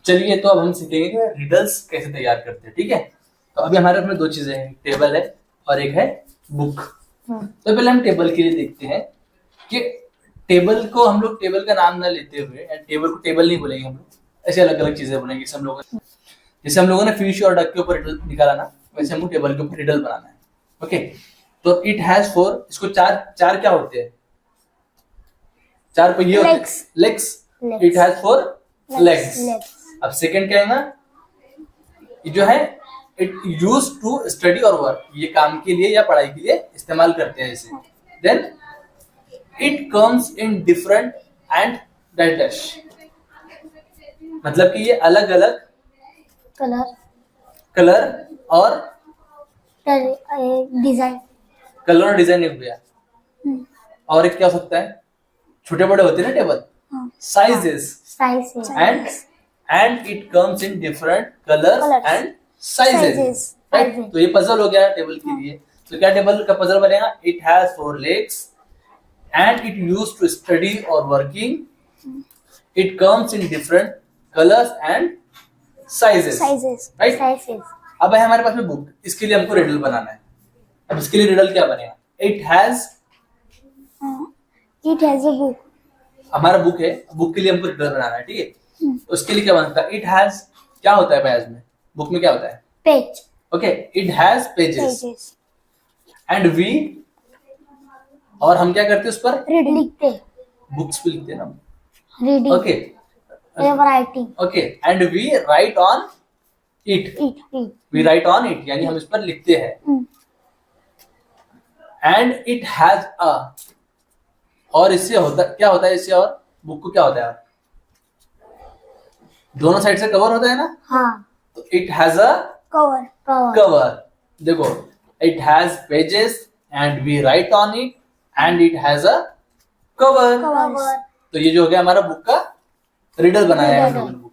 चलिए तो अब हम सीखेंगे कि रिडल्स कैसे तैयार करते हैं, ठीक है। तो अभी हमारे पास में दो चीजें हैं, टेबल है और एक है बुक। तो पहले हम टेबल के लिए देखते हैं कि टेबल को हम लोग टेबल का नाम ना लेते हुए, टेबल को टेबल नहीं बोलेंगे हम लोग, ऐसे अलग अलग चीजें बोलेंगे। जैसे हम लोगों ने फिश और डक के ऊपर रिडल निकाला ना, वैसे हमको टेबल के ऊपर रिडल बनाना है। ओके, तो इट हैज फोर, इसको चार क्या होते हैं? चार पहिए होते हैं, legs. It has four legs. अब सेकंड क्या है ना, ये जो है इट यूज टू स्टडी और वर्क, ये काम के लिए या पढ़ाई के लिए इस्तेमाल करते हैं इसे। Then it comes in different and dash, मतलब कि ये अलग अलग कलर और डिजाइन। कलर और डिजाइन हो गया। और एक क्या हो सकता है, छोटे बड़े होते हैं ना table, sizes. And it comes in different colours and sizes, right. तो ये पजल हो गया टेबल के लिए। तो क्या टेबल का पजल बनेगा? It has four legs and it use to study or working. It comes in different colours and sizes, right. अब है हमारे पास में बुक, इसके लिए हमको रिडल बनाना है। अब इसके लिए रिडल क्या बनेगा? इट हैज अ बुक, हमारा बुक है, बुक के लिए हमको रिडल बनाना है, ठीक है। उसके लिए क्या बनता है? इट हैज क्या होता है पेज में, बुक में क्या होता है? Page. Okay, it has pages and we, और हम क्या करते हैं उस पर? लिखते, बुक्स पे लिखते हैं ना, reading. Okay writing. Okay, and we write on it, we write on it, यानी हम इस पर लिखते हैं। एंड इट हैज अ, और इससे होता क्या होता है? इससे और बुक को क्या होता है? दोनों साइड से कवर होता है ना। हाँ। तो इट हैज अ कवर। देखो, it has pages and we write on it and it has a cover. तो ये जो हो गया हमारा बुक का रिडल बनाया है हम लोगों ने।